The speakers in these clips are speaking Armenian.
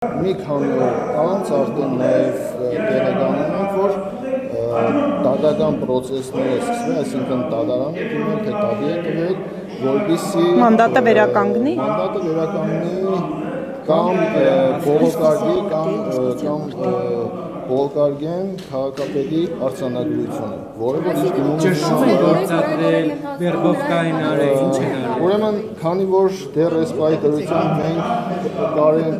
Մի քանի օր անց արդեն նաև տեղեկանում ենք, որ դատական պրոցեսները սկսվել, այսինքն դատարանը դիմել թե տալի է տվել, որպեսզի մանդատը վերականգնի կամ բողոքարկի կամ բողոքարկեն քաղաքապետի արձանագրությունը, որը որ իսկ ճնշում է գործադրել, վերբովկային արել, ինչ են արել։ Ուրեմն, քանի որ դեռ այս պահի դրությամբ մենք կարեն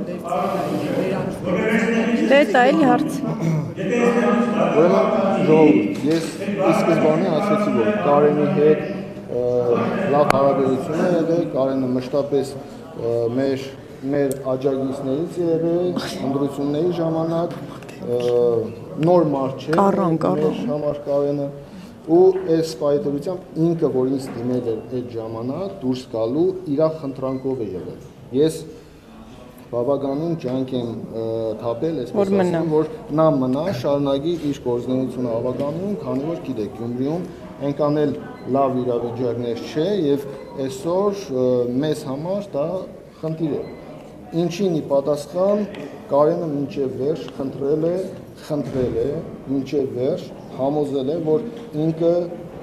Դե դա էլի հարց։ Ուրեմն, ժողովուրդ, ես ի սկզբանե ասացի, որ Կարենի հետ լավ հարաբերություն է եղել, Կարենը մշտապես մեր աջակիցներից է եղել, ընտրությունների ժամանակ նոր մարդ չէ, մեր համար Կարենը ու այս պայթրությամբ ինքը, որ ինձ դիմել էր այդ ժամանակ դուրս գալու իր խնդրանքով է եղել։ Ես բավականին ջանք եմ թափել, այսպես ասեմ, որ նա մնա, շարունակի իր գործունեությունը ավականում, քանի որ գիտեք, Գյումրիում այնքան էլ լավ իրավիճակներ չէ եւ այսօր մեզ համար դա խնդիր է։ Ինչին ի պատասխան Կարենը մինչև վերջ խնդրել է, մինչև վերջ համոզել է, որ ինքը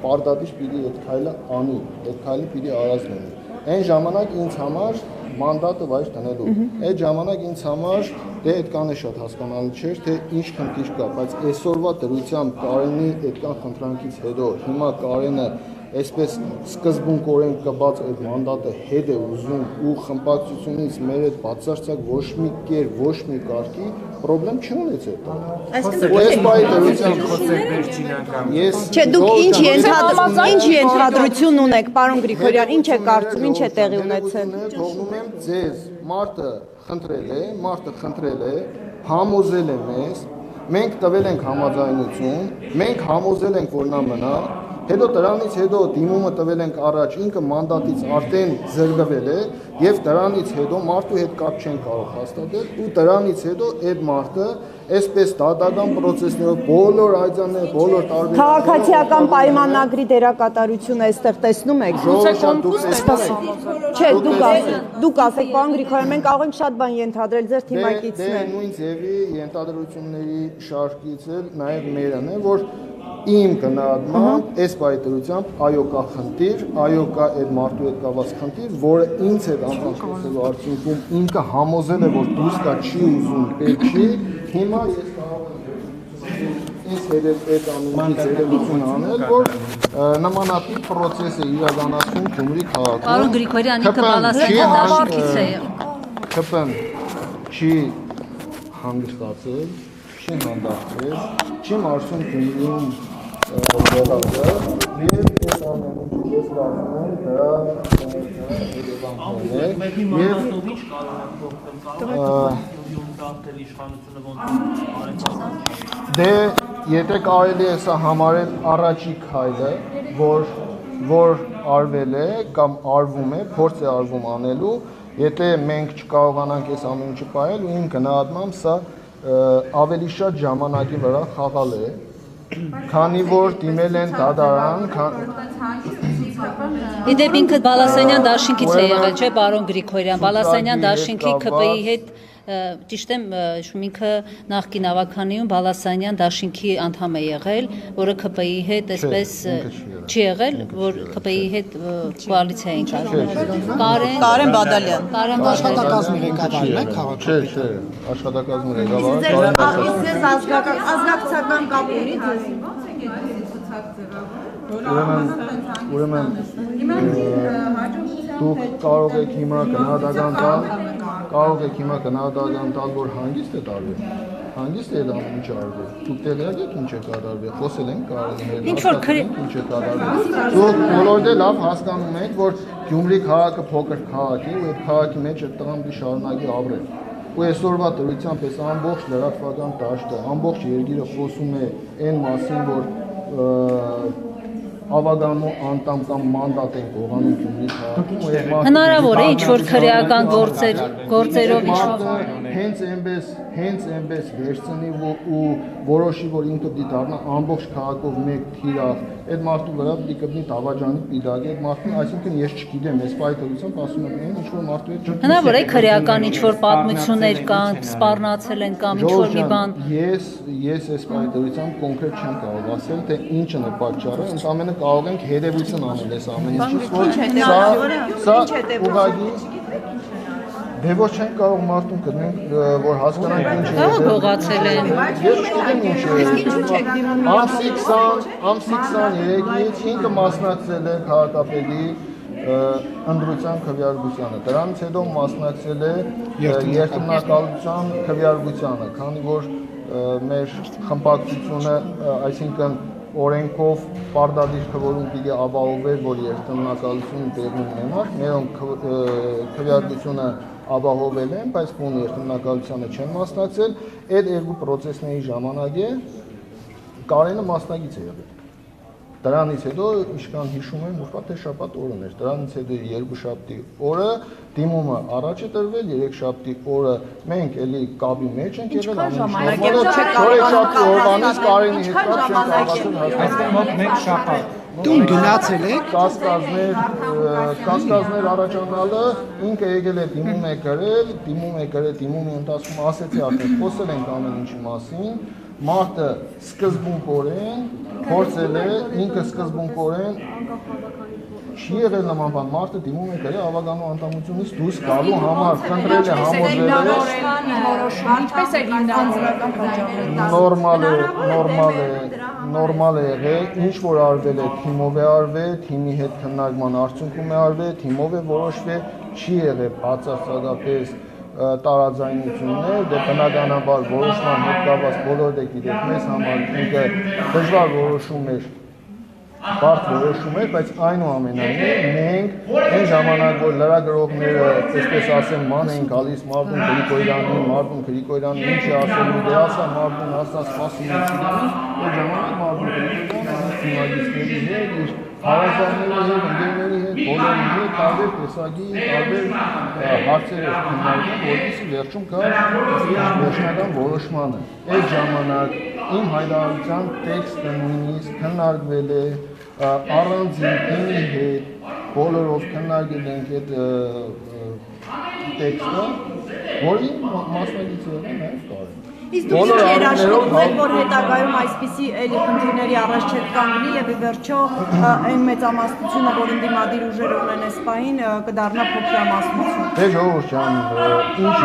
պարտադիր պիտի այդ քայլը անի, այդ քայլը պիտի արած լինի։ Այն ժամանակ ինձ համար մանդատը վայր տնելու։ Այդ ժամանակ ինձ համար դե այդքան է շատ հասկանալի չէր, թե ինչ խնդիր կա, բայց այսօրվա դրությամբ Կարենի այդքան խնդրանքից հետո հիմա Կարենը այսպես սկզբունքորեն կբաց այդ մանդատը հետ է ուզում ու խմբակցությունից մեր այդ բացարձակ ոչ մի կեր, ոչ մի կարգի պրոբլեմ չունեցել։ Չէ, դուք ինչ ենթադրություն ունեք, պարոն Գրիգորյան, ինչ է կարծում, ինչ է տեղի ունեցել։ Թողնում եմ ձեզ, մարդը խնդրել է, համոզել է մեզ, մենք տվել ենք համաձայնություն, մենք համոզել ենք, որ նա մնա, հետո դրանից հետո դիմումը տվել ենք առաջ, ինքը մանդատից արդեն զրկվել է եւ դրանից հետո մարդու հետ կապ չեն կարող հաստատել ու դրանից հետո այդ մարդը այսպես դատական պրոցեսներով բոլոր այցանները, բոլոր տարբեր Քաղաքացիական պայմանագրի դերակատարությունը այստեղ տեսնում եք։ Չէ, դուք ասեք, պարոն Գրիգորյան, մենք կարող ենք շատ բան ենթադրել ձեր թիմակիցներ։ Նույն ձևի ենթադրությունների շարքից էլ նաեւ մերն է, որ իմ գնահատմամբ այս պայթրությամբ այո կա խնդիր, այո կա այդ մարդու հետ կապված խնդիր, որը ինձ հետ անցնելու արդյունքում ինքը համոզել է, որ դուրս գա չի ուզում, պետք չի, հիմա ես կարող եմ այդ անունից երևություն անել, որ նմանատիպ պրոցես է իրականացում Գյումրի քաղաքում։ Պարոն Գրիգորյան, ինքը բալասային դաշինքից է եղել։ ԿՊ-ն չի հանգստացել, չի հանդարտվել, չի մարսում Գյումրիում եղածը եւ այս ամենը ես կարծում եմ դրա Դե եթե կարելի է սա համարել առաջի քայլը, որ արվել է կամ արվում է, փորձ է արվում անելու, եթե մենք չկարողանանք այս ամենը չպահել ու իմ գնահատմամբ սա ավելի շատ ժամանակի վրա խաղալ է, քանի որ դիմել են դատարան, Իդեպ ինքը Բալասանյան դաշինքից է եղել, չէ, պարոն Գրիգորյան, Բալասանյան դաշինքի ԿՊ-ի հետ ճիշտ եմ, ինքը նախկին ավականիում Բալասանյան դաշինքի անդամ է եղել, որը ԿՊ-ի հետ այսպես չի եղել, որ ԿՊ-ի հետ կոալիցիա էին կազմել։ Կարեն Բադալյան։ Աշխատակազմի ղեկավարն է քաղաքապետը։ Չէ, աշխատակազմի ղեկավարը։ Ձեզ ազգակցական կապ ունի ձեզ։ Ուրեմն դուք կարող եք հիմա գնահատական տալ, որ հանգիստ է տարվել։ Հանգիստ է դա ինչ արվել։ Դուք տեղյակ եք ինչ է կատարվել։ Խոսել ենք Կարենի հետ։ Ինչ է կատարվել։ Դուք բոլորդ լավ հասկանում եք, որ Գյումրի քաղաքը փոքր քաղաք է, ու այդ քաղաքի մեջ այդ տղան պիտի շարունակի ապրել։ Ու այսօրվա դրությամբ այս ամբողջ լրատվական դաշտը, ամբողջ երկիրը խոսում է այն մասին, որ ավագանու անդամ կամ մանդատ են կողանում Գյումրի քաղաքում։ Հնարավոր է ինչ-որ քրեական գործերով ինչ-որ հենց այնպես վերցնի ու որոշի, որ ինքը պիտի դառնա ամբողջ քաղաքով մեկ թիրախ, այդ մարդու վրա պիտի կպնի դավաճանի պիտակի, այդ մարդուն, այսինքն ես չգիտեմ, ես պայթելությամբ ասում եմ, ինչ-որ մարդու հետ չգիտեմ։ Հնարավոր է քրեական ինչ-որ պատմություններ կան, սպառնացել են կամ ինչ-որ մի բան։ Ես այս պայթելությամբ կոնկրետ չեմ կարող ասել, թե ինչն է պատճառը, ընդամենը կարող ենք հետևություն անել այս ամեն ինչից, որ սա ուղղակի դե ոչ չենք կարող մարդուն գտնենք, որ հասկանանք ինչ է։ Դա փողացել են։ Ես չգիտեմ ինչ է։ Ամսի 23-ից ինքը մասնակցել է քաղաքապետի ընդրության քվեարկությանը։ Դրանից հետո մասնակցել է երթմնակալության քվեարկությանը, քանի որ մեր խմբակցությունը, այսինքն օրենքով պարտադիր քվեարկում պիտի ապահովեր, որ երթմնակալությունը տեղի ունենար, մերոնք քվեարկությունը ապահովել են, բայց բուն երթմնակալությանը չեն մասնակցել, այդ երկու պրոցեսների ժամանակ է Կարենը մասնակից է եղել։ Դրանից հետո իշքան հիշում եմ, ուրբաթ թե շաբաթ օրն էր, դրանից հետո երկուշաբթի օրը դիմումը առաջ է տրվել, երեքշաբթի օրը մենք էլի կապի մեջ ենք եղել, ամենաշաբթի օրվանից Կարենի հետ կապ չենք կարողացել Այստեղ մոտ մեկ շաբաթ։ Տուն գնացել եք։ Կասկածներ առաջանալը ինքը եկել է դիմում է գրել, դիմումի ընթացքում ասեցի արդեն խոսել ենք ամեն ինչի մասին, մարդը սկզբունքորեն փորձել է, ինքը սկզբունքորեն չի եղել նման բան, մարդը դիմում է գրել ավագանու անդամությունից դուրս գալու համար, խնդրել է համոզվել է։ Ինչպես է հիմնավորական նորմալ է եղել, ինչ որ արվել է, թիմով է արվել, թիմի հետ քննարկման արդյունքում է արվել, թիմով է որոշվել, չի եղել բացարձակապես տարաձայնություններ, դե բնականաբար որոշման հետ կապված բոլորը գիտեք, մեզ համար ինքը դժվար որոշում էր, բարդ որոշում էր, բայց այնուամենայնիվ մենք այն ժամանակ, որ լրագրողները, այսպես ասեմ, ման էին գալիս Մարտուն Գրիգորյանին, ինչ է ասելու, դե ասա Մարտուն, ասա սպասում են սիրանում, այդ ժամանակ Մարտուն Գրիգորյանը թիմագիստների հետ, իր հարազատների հետ, ընկերների հետ, բոլորի հետ, տարբեր տեսակի, տարբեր հարցեր էր քննարկում, որպեսզի վերջում գա վերջնական որոշմանը։ Այդ ժամանակ իմ հայտարարության տեքստը նույնիսկ քննարկվել է առանձին թիմի հետ, բոլորով քննարկել ենք այդ տեքստը, որին մասնակից եղել է նաև Կարեն։ Իսկ դուք ինչ երաշխիք եք, որ հետագայում այսպիսի էլի խնդիրների առաջ չեք կանգնի եւ ի վերջո այն մեծամասնությունը, որ ընդդիմադիր ուժերը ունեն այս պահին, կդառնա փոքրամասնություն։ Դե ժողովուրդ ջան, ինչ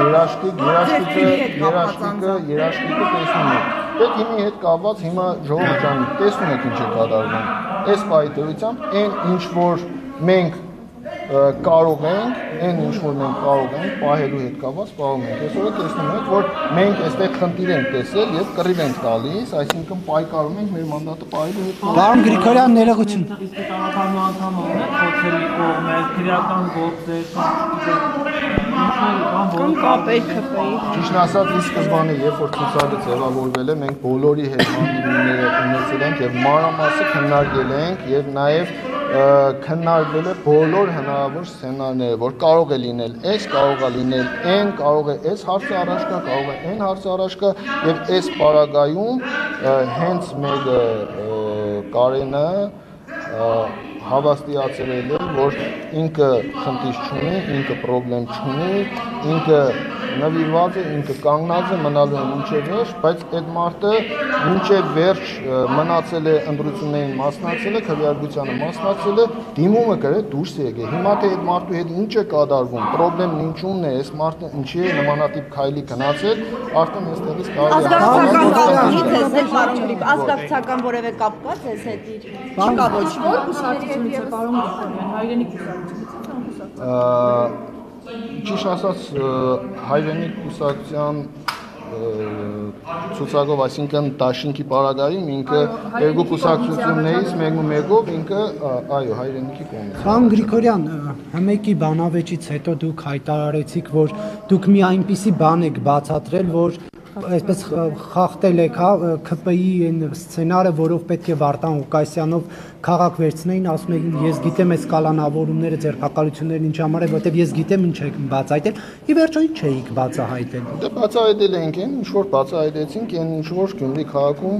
երաշխիքը տեսնում եք։ Դե թիմի հետ կապված հիմա ժողովուրդ ջան, տեսնում եք ինչ է կատարվում։ Այս պահի դրությամբ այն ինչ որ մենք կարող ենք, պահելու հետ կապված պահում ենք։ Այսօր տեսնում եք, որ մենք այստեղ խնդիր ենք տեսել եւ կռիվ ենք տալիս, այսինքն պայքարում ենք մեր մանդատը պահելու հետ։ Պարոն Գրիգորյան, ներողություն։ Իսկ անդամը խոցելի կողմեր, քրեական գործեր, Ճիշտ ասած, ի սկզբանե, երբ որ ցուցակը ձևավորվել է, մենք բոլորի հետ հանդիպումներ ունեցել ենք եւ մանրամասը քննարկել ենք եւ նաեւ քննարկվել է բոլոր հնարավոր սցենարները, որ կարող է լինել այս, կարող է լինել այն, կարող է այս հարցը առաջ գա, կարող է այն հարցը առաջ գա եւ այս պարագայում հենց մեր Կարենը հավաստիացրել է, որ ինքը խնդիր չունի, ինքը պրոբլեմ չունի, ինքը նվիրված է, ինքը կանգնած է, մնալու է մինչև վերջ, բայց այդ մարդը մինչև վերջ մնացել է ընտրություններին մասնակցել է, քվեարկությանը մասնակցել է, դիմումը գրել դուրս է եկել։ Հիմա թե այդ մարդու հետ ինչ է կատարվում, պրոբլեմն ինչու՞նն է, այս մարդը ինչի է նմանատիպ քայլի գնացել, արդեն այստեղից կարելի է ազգակցական որևէ կապ կա ձեզ հետ իր։ Չկա ոչ։ Որ կուսակցությունից է պարոն Գրիգորյան, հայրենիք կուսակցությունից։ Ճիշտ ասած, հայրենիք կուսակցության ցուցակով, այսինքն Դաշինքի պարագայում ինքը երկու կուսակցություններից մեկով ինքը այո, հայրենիքի կողմից։ Պարոն Գրիգորյան, հմեկի բանավեճից հետո դուք հայտարարեցիք, որ դուք մի այնպիսի բան եք բացատրել, որ Այսպես խախտել եք, հա, ԿՊ-ի այն սցենարը, որով պետք է Վարդան Ղուկասյանով քաղաք վերցնեին, ասում եք ես գիտեմ այս կալանավորումները, ձերբակալություններն ինչ համար է, որովհետև ես գիտեմ ինչ եք բացահայտել, ի վերջո ինչ էիք բացահայտել։ Դե բացահայտել ենք այն, ինչ որ բացահայտեցինք, այն ինչ որ Գյումրի քաղաքում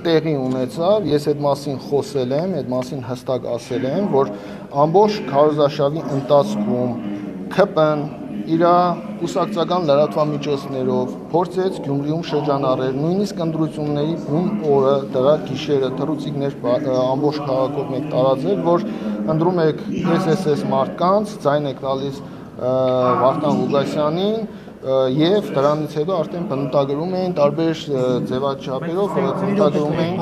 տեղի ունեցավ, ես այդ մասին խոսել եմ, այդ մասին հստակ ասել եմ, որ ամբողջ քարոզարշավի ընթացքում ԿՊ-ն իր կուսակցական լրատվամիջոցներով փորձեց Գյումրիում շրջանառել, նույնիսկ ընտրությունների բուն օրը, դրա գիշերը թռուցիկներ ամբողջ քաղաքով մեկ տարածել, որ ընտրում եք SSS մարդկանց, ձայն եք տալիս Վարդան Ղուկասյանին եւ դրանից հետո արդեն բնութագրում էին տարբեր ձևաչափերով բնութագրում էին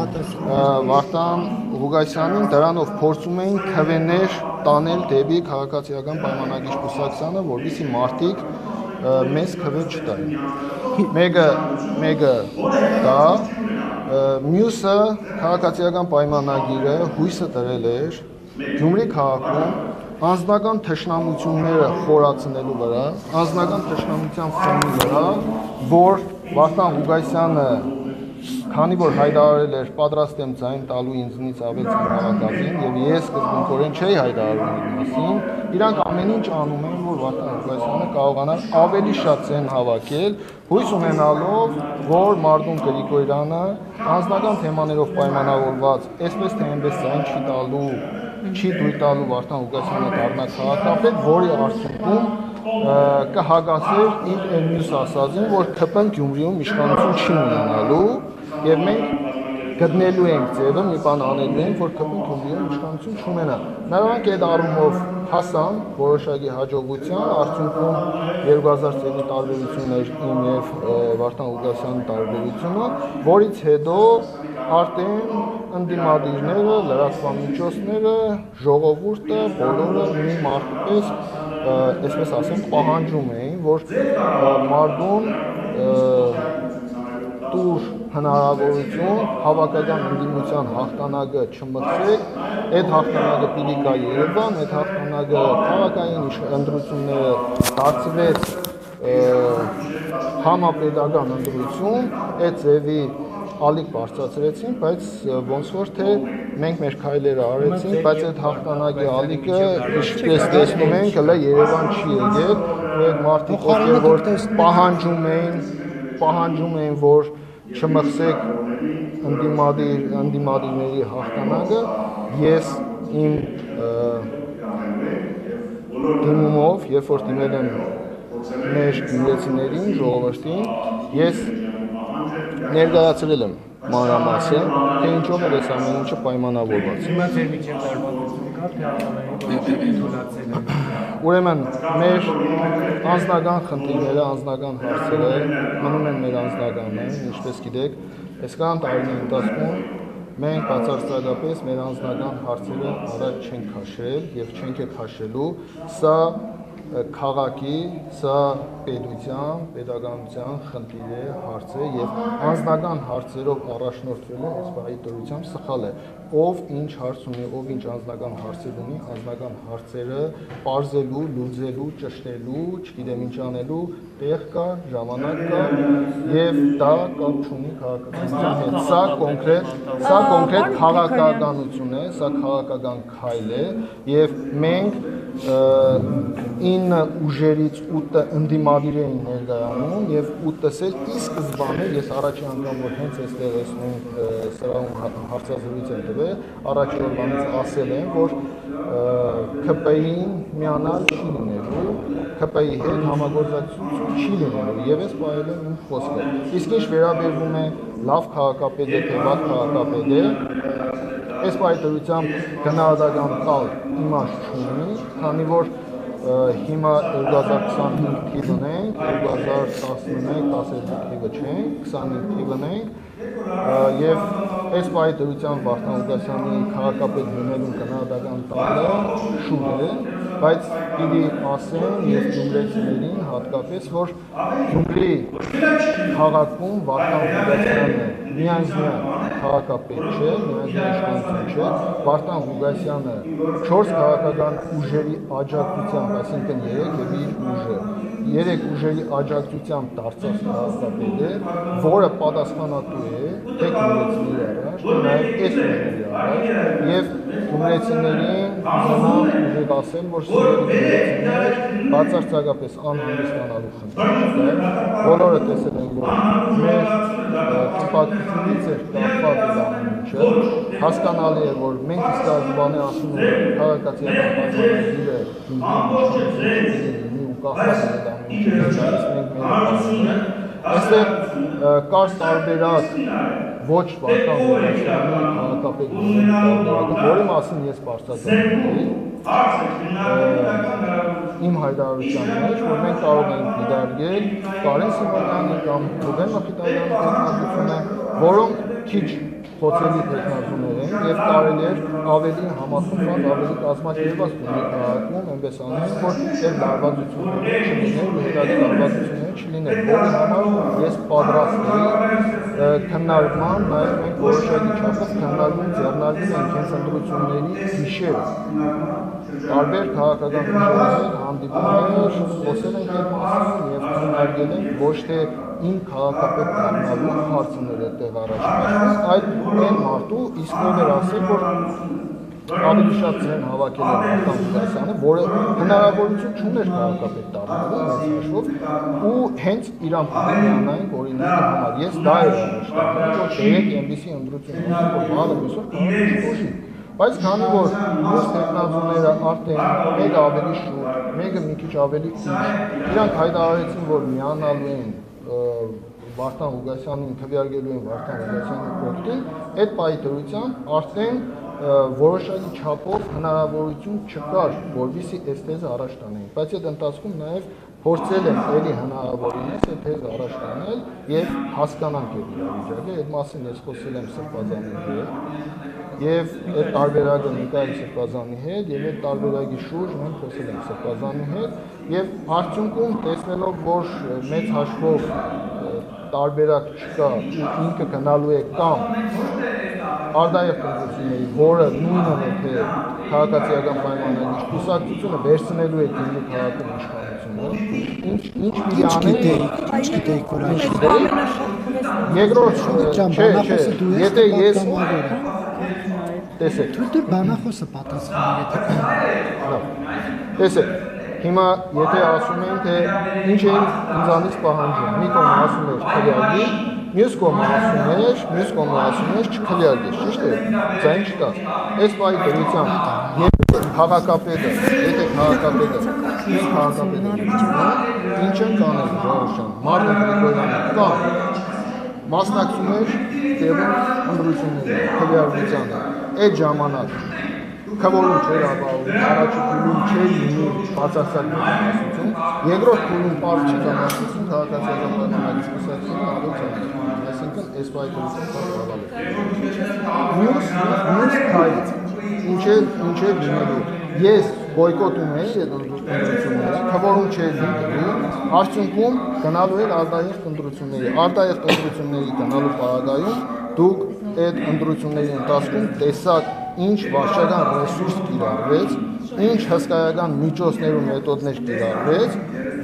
Վարդան Ղուկասյանին, դրանով փորձում էին քվեներ տանել դեպի քաղաքացիական պայմանագիր կուսակցությանը, որովհետեւ մարդիկ մեծ քվե չտային։ Մեկը դա մյուսը քաղաքացիական պայմանագիրը հույսը տրել էր Գյումրի քաղաքում անձնական թշնամությունները խորացնելու վրա, անձնական թշնամության ֆոնի վրա, որ Վարդան Ղուկասյանը, քանի որ հայտարարել էր պատրաստ եմ ձայն տալու ինձնից ավելցին հավաքածին եւ ես սկզբունքորեն չէի հայտարարում այդ մասին, իրանք ամեն ինչ անում են, որ Վարդան Ղուկասյանը կարողանա ավելի շատ ձայն հավաքել, հույս ունենալով, որ Մարդուն Գրիգորյանը անձնական թեմաներով պայմանավորված, այսպես թե այնպես ձայն չի տալու չի դույլ տալու Վարդան Ղուկասյանը դառնա քաղաքապետ, որի արդյունքում կհագասեր իր այն մյուս ասածին, որ ԿՊ-ն Գյումրիում իշխանություն չի ունենալու եւ մենք գտնելու ենք ձևը, մի բան անելու ենք, որ ԿՊ-ն Գյումրիում իշխանություն չունենա։ Նրանք այդ առումով հասան որոշակի հաջողության, արդյունքում 2000 տարբերությունն էր իմ եւ Վարդան Ղուկասյանի տարբերությունը, որից հետո արդեն ընդդիմադիրները, լրատվամիջոցները, ժողովուրդը, բոլորը մի մարդպես, այսպես ասեմ, պահանջում էին, որ Մարդուն տուր հնարավորություն հավաքական ընդդիմության հաղթանակը չմտցեք, այդ հաղթանակը պիտի գա Երևան, այդ հաղթանակը քաղաքային ընտրությունները դարձվեց համապետական ընտրություն, այդ ձևի ալիք բարձրացրեցին, բայց ոնց որ թե մենք մեր քայլերը արեցինք, բայց այդ հաղթանակի ալիքը ինչպես տեսնում ենք, հələ Երևան չի եկել, ու այդ մարդիկ ովքեր որ պահանջում էին, որ չմխսեք ընդդիմադիրների հաղթանակը, ես իմ դիմումով, երբ որ դիմել եմ մեր գյումրեցիներին, ժողովրդին, ես ներկայացրել եմ մանրամասը, թե ինչով էր այս ամեն ինչը պայմանավորված։ Հիմա ձեր միջև տարբերություն կա, թե թույլատրել են։ Ուրեմն մեր անձնական խնդիրները, անձնական հարցերը մնում են մեր անձնականը, ինչպես գիտեք, այսքան տարիների ընթացքում մենք բացարձակապես մեր անձնական հարցերը առաջ չենք քաշել եւ չենք քաշելու, սա քաղաքի, սա պետության, պետականության խնդիր է, հարց է եւ անձնական հարցերով առաջնորդվելը այս բայի դրությամբ սխալ է։ Ով ինչ հարց ունի, ով ինչ անձնական հարցեր ունի, անձնական հարցերը բարձելու, լուծելու, ճշտելու, չգիտեմ ինչ անելու տեղ կա, ժամանակ կա եւ դա կապ չունի քաղաքականության հետ։ Սա կոնկրետ քաղաքականություն է, սա քաղաքական քայլ է եւ մենք 9 ուժերից 8-ը ընդդիմադիր էին ներկայանում եւ 8-ս էլ ի սկզբանե ես առաջին անգամ որ հենց այստեղ էսնում սրահում հարցազրույց եմ տվել, առաջի օրվանից ասել եմ, որ ԿՊ-ին միանալ չի լինելու, ԿՊ-ի հետ համագործակցություն չի լինելու եւ ես պահել եմ իմ խոսքը։ Իսկ ինչ վերաբերվում է լավ քաղաքապետ է, թե վատ քաղաքապետ է, այս պայմանությամբ գնահատական տալ իմաստ չունի, քանի որ հիմա 2025 թիվն ենք, 2011-12 թիվը չենք, 25 թիվն ենք եւ այս պայմանությամբ Վարդան Ղուկասյանի քաղաքապետ լինելու գնահատական տալը շուտ է, բայց պիտի ասեմ եւ գյումրեցիներին հատկապես, որ Գյումրի քաղաքում Վարդան Ղուկասյանը միանձնյա քաղաքապետ չէ, միանձնյա իշխանություն չէ, Վարդան Ղուկասյանը 4 քաղաքական ուժերի աջակցությամբ, այսինքն 3 եւ իր ուժը երեք ուժերի աջակցությամբ դարձած քաղաքապետ է, որը պատասխանատու է թե գյումրեցիների առաջ, թե նաև այս ուժերի առաջ եւ գյումրեցիներին ուզենամ ուժեղ ասել, որ սիրելի գյումրեցիներ բացարձակապես անհանգստանալու խնդիր է։ Բոլորը տեսել են, որ մեր ճպատությունից էր կապված դրանիչը, հասկանալի է, որ մենք իսկ այս բանը ասում ենք քաղաքացիական պայմանագիրը ու կախված է դրանիչը, այստեղ կար տարբերակ ոչ Վարդան Ղուկասյանի քաղաքապետ տարբերակը, որի մասին ես բարձրացնում եմ իմ հայտարարության մեջ, որ մենք կարող ենք դիտարկել Կարեն Սիմոնյանի կամ Ռուբեն Մխիթարյանի տեխնազությունը, որոնք քիչ խոցելի տեխնազուներ են եւ կարելի է ավելի համախմբված, ավելի կազմակերպված լինել քաղաքում, այնպես անել, որ այդ լարվածությունները չլիներ, հետագա լարվածությունները չլիներ, որի համար ես պատրաստ եմ քննարկման, նաև մենք որոշակի չափով քննարկում ձեռնարկում ենք հենց ընտրությունների գիշերը։ Տարբեր քաղաքական ուժերով հանդիպումներ, խոսել ենք այդ մասին եւ քննարկել ենք ոչ թե իմ քաղաքապետ դառնալու հարցները տեղ առաջ քաշել, այլ այն մարդու իսկ ով էր ասել, որ ավելի շատ ձեն հավաքել է Վարդան Ղուկասյանը, որը հնարավորություն չուներ քաղաքապետ դառնալու մեծ հաշվով ու հենց իրան միանային օրինակի համար։ Ես դա եմ առաջտանում, որ դերեք այնպիսի ընտրություններ, որ մալը այսօր կարող է բայց քանի որ մյուս տեխնազուները արդեն մեկը ավելի շուտ, մեկը մի քիչ ավելի ուշ, իրանք հայտարարեցին, որ միանալու են Վարդան Ղուկասյանին, քվեարկելու են Վարդան Ղուկասյանի կողքին, այդ պայթորությամբ արդեն որոշակի չափով հնարավորություն չկար, որովհետեւ այս թեզը առաջ տանեն, բայց այդ ընթացքում նաև փորձել եմ էլի հնարավորինս այդ թեզը առաջ տանել եւ հասկանանք այդ իրավիճակը, այդ մասին ես խոսել եմ Սրբազանի հետ եւ այդ տարբերակը Միքայել Սրբազանի հետ եւ այդ տարբերակի շուրջ մենք խոսել ենք Սրբազանի հետ եւ արդյունքում տեսնելով, որ մեծ հաշվով տարբերակ չկա ու ինքը գնալու է կամ արդայև տնտեսությունների, որը նույնն է թե քաղաքացիական պայմանագրի կուսակցությունը վերցնելու է Գյումրի քաղաքում իշխանությունը, ինչ պիտի անեն, երկրորդ, եթե ես տեսեք, դու բանախոսը պատասխանի, եթե տեսեք, հիմա եթե ասում են, թե ինչ են ինձանից պահանջում, մի կողմ ասում էր քվեարկի, մյուս կողմը ասում էր չքվեարկես, ճիշտ է, ձայն չտաս։ Այս պահի դրությամբ, եթե քաղաքապետը, ինչ են կանել ժողովրդյան, Մարտին Գրիգորյանը կամ մասնակցում էր տեղում ընտրությունների, քվեարկությանը, այդ ժամանակ քվորում չէր ապահովում, առաջի փուլում չէր լինի բացարձակ մեծամասնություն, երկրորդ փուլում պարզ մեծամասնություն քաղաքացիական պայմանագրի կուսակցությունը առողջանում, այսինքն այս պայքարը մյուս քայլը ինչ է լինելու, ես բոյկոտում էի այդ ընտրությունները, քվորում չէր լինելու, արդյունքում գնալու էր արտահերթ ընտրությունների գնալու պարագայում դուք այդ ընտրությունների ընթացքում տեսակ ինչ վարչական ռեսուրս կիրառվեց, ինչ հսկայական միջոցներ ու մեթոդներ կիրառվեց,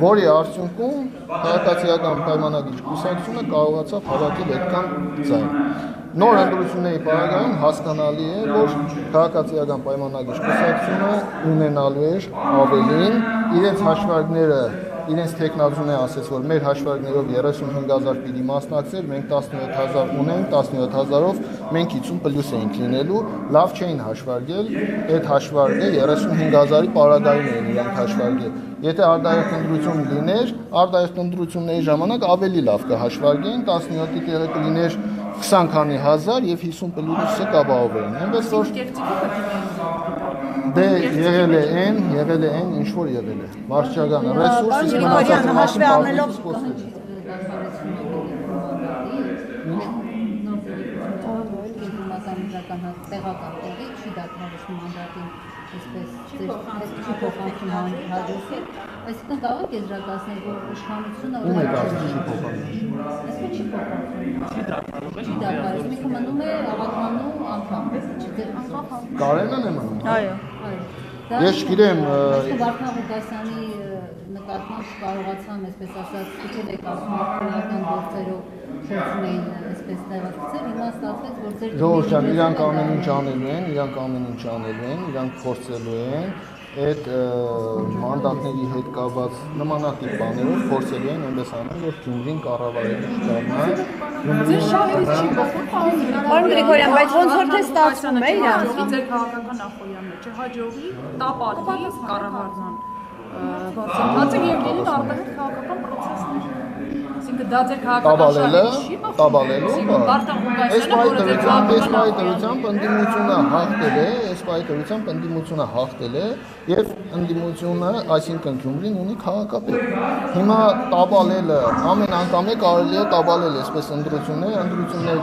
որի արդյունքում քաղաքացիական պայմանագրի կուսակցությունը կարողացավ հավաքել այդքան ձայն։ Նոր ընտրությունների պարագայում հասկանալի է, որ քաղաքացիական պայմանագրի կուսակցությունը ունենալու էր ավելին, իրենց հաշվարկները իրենց տեխնազուն է ասեց, որ մեր հաշվարկներով 35,000 պիտի մասնակցել, մենք 17,000 ունենք, 17,000-ով մենք 50 պլյուս էինք լինելու, լավ չէին հաշվարկել, այդ հաշվարկը 35,000-ի պարագայում էին իրանք հաշվարկել։ Եթե արտահերթ ընտրություն լիներ, արտահերթ ընտրությունների ժամանակ ավելի լավ կհաշվարկեին, 17-ի տեղը կլիներ 20 քանի հազար եւ 50 պլյուսը կապահովեին։ Այնպես որ դե եղել է այն, ինչ որ եղել է։ Վարչական ռեսուրս իսկ մնացած հաշվի առնելով տեղական տեղի չի դառնալու մանդատին այսպես չի փոխանցում հաջորդել, այսինքն կարող եք եզրակացնել, որ իշխանությունը ում է կարծում չի փոխանցում։ Այսինքն չի փոխանցում։ Չի դառնում, ինքը մնում է ավականու անդամ, Կարենն է մնում։ Այո։ Ես չգիտեմ, Վարդան Ղուկասյանի նկատմամբ կարողացամ, այսպես ասած, քիչ էկական գործերով շրջունեին, այսպես տեղացել, հիմա ստացվեց, որ ձեր Ժողովուրդ ջան, իրանք ամեն ինչ անելու են, իրանք փորձելու են այդ մանդատների հետ կապված նմանատիպ բաներով փորձելու են այնպես անել, որ Գյումրին կառավարելու չդառնա։ Ձեր շահերից չի բխում, Պարոն Գրիգորյան, բայց ոնց որ թե ստացվում է իրանց։ ձեր քաղաքական նախոյանն չհաջողի տապալի կառավարման գործընթացը եւ լինեն արտահայտ քաղաքական process-ներ։ Այսինքն դա ձեր քաղաքական շահերից չի բխում։ Տաբալելու, Վարդան Ղուկասյանը, որը ձեր Էսպայտերությամբ ընդդիմությունը հաղթել է եւ ընդդիմությունը, այսինքն Գյումրին ունի քաղաքապետ։ Հիմա տաբալելը ամեն անգամ է կարելի է տաբալել, այսպես ընտրություններ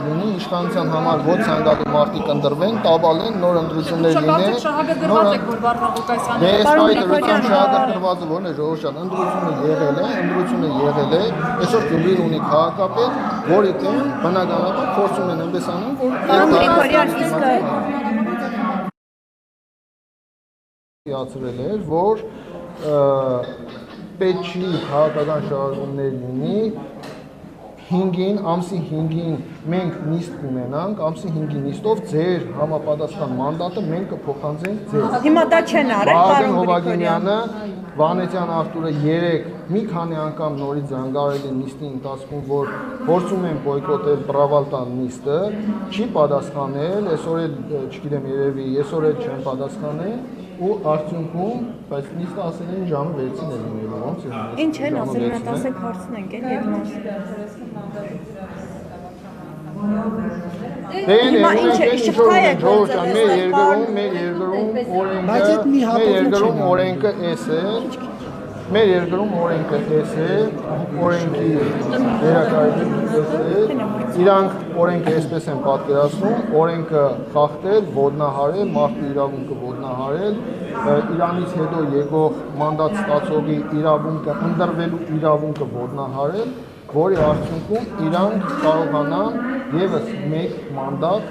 լինի, իշխանության համար ոչ ցանկալի մարդիկ ընտրվեն, տաբալեն, նոր ընտրություններ լինեն։ շահագրգռված եք, որ Վարդան Ղուկասյանը Էսպայտերությամբ շահագրգռվածը ո՞րն է, ժողովուրդ, ընտրությունը եղել է, այսօր Գյումրին ունի քաղաքապետ, որի դեմ բնականաբար փորձում են այնպես անում, որ Պարոն Գրիգորյան, իսկ իացրել էր, որ պետք չի քաղաքական շարժումներ լինի 5-ին, ամսի 5-ին մենք նիստ կունենանք, ամսի 5-ի նիստով ձեր համապատասխան մանդատը մենք կփոխանցենք ձեզ։ հիմա դա չեն արել, Վահագն պարոն Գրիգորյան։ Հովագնյանը, Վանեցյան Արտուրը 3 մի քանի անգամ նորից զանգարել են նիստի ընթացքում, որ փորձում են բոյկոտել Բրավալտան նիստը, չի պատասխանել, այսօր էլ չգիտեմ երևի, այսօր էլ չեն պատասխանել ու արդյունքում, բայց նիստը ասել են ժամը 6-ին է լինելու, ոնց է։ Ինչ են ասել, նա ասեք հարցնենք, էլ հետ Հիմա ինչ է, շփթայ է գործել, օրենքը էս է, մեր երկրում օրենքը էս է, օրենքի վերակայությունը էս է, իրանք օրենքը էսպես են պատկերացնում, օրենքը խախտել, ոտնահարել, մարդու իրավունքը ոտնահարել, Իրանից հետո եկող մանդատ ստացողի իրավունքը, ընտրվելու իրավունքը ոտնահարել, որի արդյունքում իրանք կարողանան եւս մեկ մանդատ,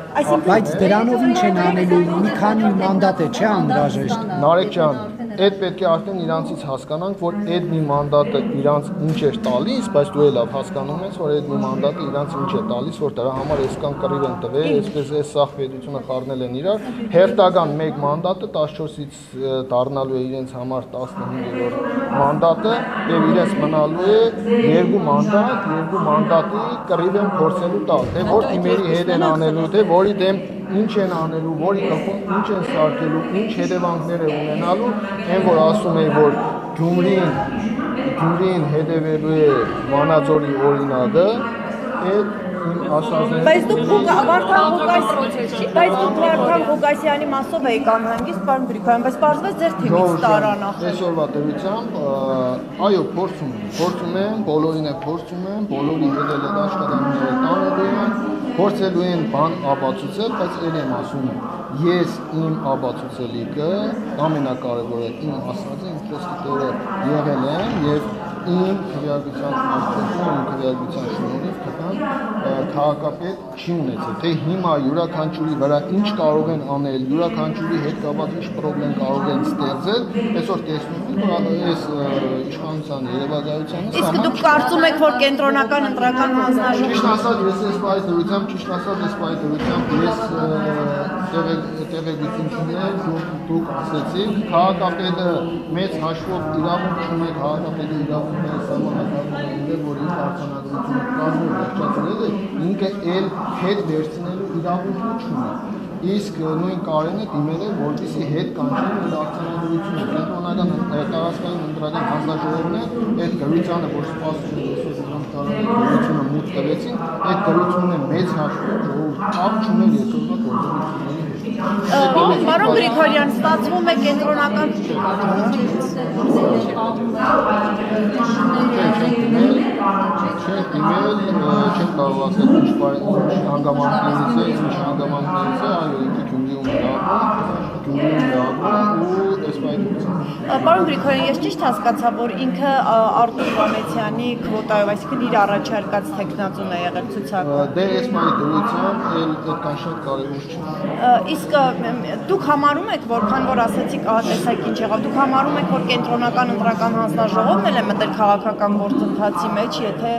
Բայց դրանով ինչ են անելու, մի քանի մանդատ է, չէ՞ անհրաժեշտ։ Նարեկ ջան, այդ պետք է արդեն իրանցից հասկանանք, որ այդ մի մանդատը իրանց ինչ էր տալիս, բայց դու էլ լավ հասկանում ես, որ այդ մի մանդատը իրանց ինչ է տալիս, որ դրա համար այսքան կռիվ են տվել, այսպես է սաղ պետությունը խառնել են իրար, հերթական մեկ մանդատը 14-ից դառնալու է իրենց համար 15-րդ մանդատը եւ իրենց մնալու է երկու մանդատի կռիվ են փորձելու տալ, թե որ թիմերի հետ են անելու, թե որի դեմ ինչ են անելու, որի կողմ ինչ են սարքելու, ինչ հետևանքներ է ունենալու, այն որ ասում է, որ Գյումրին հետևելու է Վանաձորի օրինակը, այդ իմ ասածները։ Բայց դուք Վարդան Ղուկասյանի մասով եք անհանգիստ, պարոն Գրիգորյան, բայց պարզվեց ձեր թիմից տարան ախր։ Այսօրվա դրությամբ, այո, փորձում են, բոլորին է փորձում են, բոլորի հետ էլ այդ աշխատանքները տանելու են, փորձելու են բան ապացուցել, բայց ել եմ ասում, ես իմ ապացուցելիքը, ամենակարևորը իմ ասածը, իմ խոսքերը եղել են եւ իմ քվեարկության շնորհիվ կտան քաղաքապետ չի ունեցել, թե հիմա յուրաքանչյուրի վրա ինչ կարող են անել, յուրաքանչյուրի հետ կապված ինչ պրոբլեմ կարող են ստեղծել, այսօր տեսնում եք, որ այս իշխանության երևակայությանը Իսկ դուք կարծում եք, որ կենտրոնական ընտրական հանձնաժողովը Ճիշտ ասած, ես տեղեկություն չունեմ, դուք ասեցիք, քաղաքապետը մեծ հաշվով իրավունք չունի, քաղաքապետի իրավունքները սահմանափակվում են, որ իր արձանագրությունը կազմել վերջացրել է, ինքը էլ հետ վերցնելու իրավունք չունի։ Իսկ նույն Կարենը դիմել է, որպեսզի հետ կանչեն իր արձանագրությունը։ Կենտրոնական տարածքային ընտրական հանձնաժողովն է այդ գրությանը, որ սպասում է գրությունը մուտք տվեցին, այդ գրությունը մեծ հաշվով ժողովուրդ կապ չուներ երկրորդ գործողությունների հետ։ Պարոն Գրիգորյան, ստացվում է կենտրոնական չեն կարող ասել ինչ հանգամանքներից է, այո, ինքը Գյումրիում է դառնում, դուրում լավում ու էսպայդության։ Պարոն Գրիգորյան, ես ճիշտ հասկացա, որ ինքը Արտուր Վանեցյանի քվոտայով, այսինքն իր առաջարկած տեխնացուն է եղել ցուցակը։ Դե էսպայի դրությամբ այդքան շատ կարևոր չի։ Իսկ դուք համարում եք, որքան որ ասացիք, տեսակ ինչ եղավ, դուք համարում եք, որ կենտրոնական ընտրական հանձնաժողովն էլ է մտել քաղաքական գործընթացի մեջ, եթե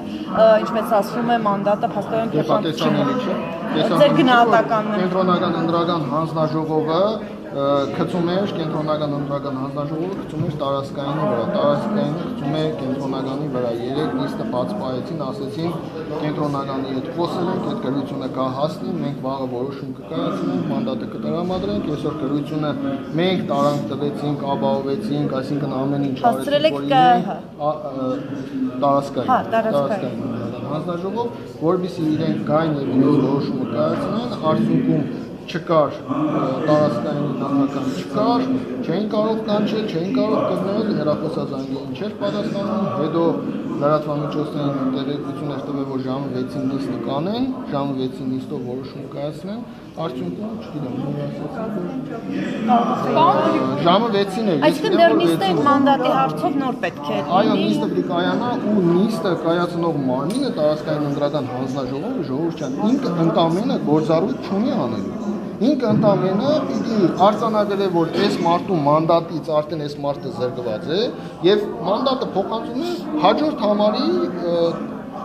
ինչպես ասվում է, մանդատը փաստորեն Տեսանելի չէ։ Ձեր գնահատականն է։ Կենտրոնական ընտրական հանձնաժողովը գծում էր կենտրոնական ընտրական հանձնաժողովը գծում էր տարածքայինի վրա, տարածքայինը գծում է կենտրոնականի վրա։ Երեք նիստը բաց պայեցին, ասեցին կենտրոնականի հետ խոսել ենք, այդ գրությունը կա հասնի, մենք վաղը որոշում կկայացնենք, մանդատը կտրամադրենք, այսօր գրությունը մենք տարանք տվեցինք, ապահովեցինք, այսինքն ամեն ինչ տարածքային հանձնաժողով, որովհետեւ իրենք գային եւ իրենց որոշումը կայացնեն, արդյունքում չկար տարածքային նախագահ չկար, չէին կարող կանչել, չէին կարող կրնել, հեռախոսազանգին չէր պատասխանում, հետո լրատվամիջոցներին տեղեկություն էր տվել, որ ժամը 6-ին նիստը կանեն, ժամը 6-ին նիստով որոշում կայացնեն, արդյունքում չգիտեմ, ժամը 6-ին էր։ Այսինքն դեռ նիստը մանդատի հարցով նոր պետք է լինի։ Այո, նիստը պետք է կայանա ու նիստը կայացնող մարմինը տարածքային ընտրական հանձնաժողովը ժողովրդյան ինքը ընդամենը գործառույթ չունի անելու։ Ինքը ընդամենը պիտի արձանագրի, որ այս մարդու մանդատից արդեն այս մարդը զրկված է եւ մանդատը փոխանցում է հաջորդ համարի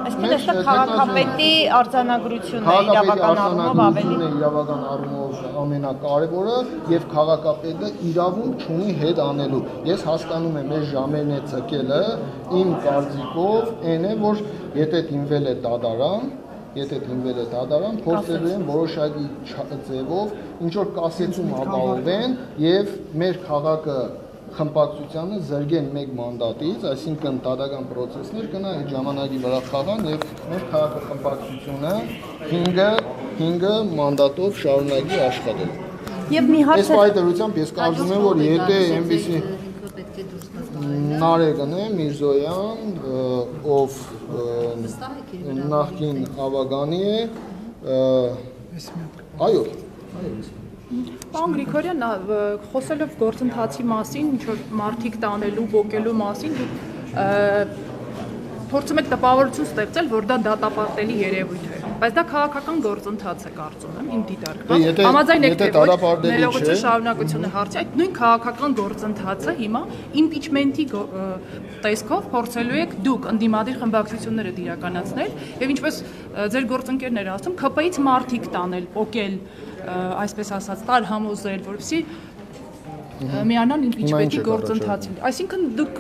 Այսինքն դա քաղաքապետի արձանագրությունն է իրավական առումով ավելի իրավական առումով ամենակարևորը եւ քաղաքապետը իրավունք չունի հետ անելու։ Ես հասկանում եմ, այս ժամերն է ցկելը իմ կարծիքով այն է, որ եթե դիմվել է դատարան, փորձելու են որոշակի ձևով ինչ որ կասեցում ապահովեն եւ մեր քաղաքը խմբակցությանը զրկեն մեկ մանդատից, այսինքն դատական process-ներ կնա այդ ժամանակի վրա խաղան եւ մեր քաղաքը խմբակցությունը 5 մանդատով շարունակի աշխատել։ Եվ մի հարց Այս պայմանությամբ ես կարծում եմ, որ եթե այնպեսի Նարեկն է Միրզոյան, ով նախկին ավագանի է, այո։ Պարոն Գրիգորյան, խոսելով գործընթացի մասին, ինչ որ մարդիկ տանելու, ողկելու մասին, փորձում եք տպավորություն ստեղծել, որ դա դատապարտելի երևույթ է, բայց դա քաղաքական գործընթաց է, կարծում եմ, իմ դիտարկմամբ։ Համաձայն եք, թե ոչ, ներողություն շարունակություն է հարցի, այդ նույն քաղաքական գործընթացը հիմա իմպիչմենթի տեսքով փորձելու եք դուք ընդդիմադիր խմբակցությունները իրականացնել եւ ինչպես ձեր գործընկերները ասում, ԿՊ-ից մարդիկ տանել, ողկել, այսպես ասած, տարհամոզել, որովհետեւ միանան իմպիչմենթի գործընթացին։ Այսինքն դուք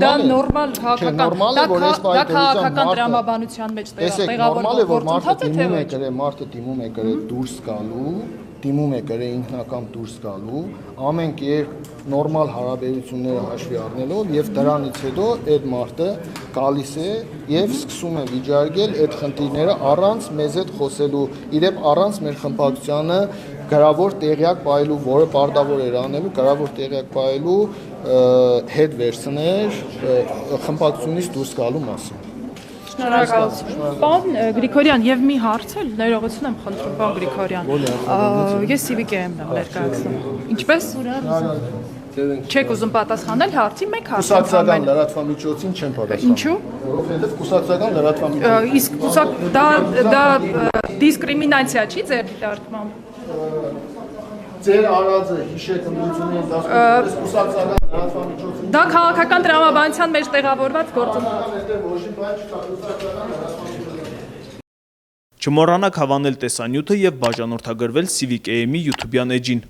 դա նորմալ քաղաքական դրամաբանության մեջ տեղավորվող գործընթաց է, թե ոչ։ Մարդը դիմում է գրել դուրս գալու, դիմում է գրել ինքնական դուրս գալու, ամեն կերպ նորմալ հարաբերությունները հաշվի առնելով եւ դրանից հետո այդ մարդը գալիս է եւ սկսում է վիճարկել այդ խնդիրները առանց մեզ հետ խոսելու, իրեն առանց մեր խմբակցությանը գրավոր տեղյակ պահելու, որը պարտավոր էր անելու, գրավոր տեղյակ պահելու հետ վերցներ խմբակցությունից դուրս գալու մասին։ Շնորհակալություն։ Պարոն Գրիգորյան, եւ մի հարց էլ, ներողություն եմ խնդրում, պարոն Գրիգորյան։ Ես Civic-ը եմ ներկայացնում։ Ինչպես չեք ուզում պատասխանել հարցի, մեկ հարց։ Կուսակցական լրատվամիջոցին չեմ պատասխանում։ Ինչու՞։ Որովհետեւ կուսակցական լրատվամիջոց։ Իսկ դա դիսկրիմինացիա չի ձեր դիտարկմամբ։ Ձեր արածը հիշեք ընդունությունների դասկոմից կուսակցական լրատվամիջոցին։ Դա քաղաքական դրամաբանության մեջ տեղավորված գործընթաց։ Չմոռանաք հավանել տեսանյութը եւ բաժանորդագրվել Civic AM-ի YouTube-յան էջին։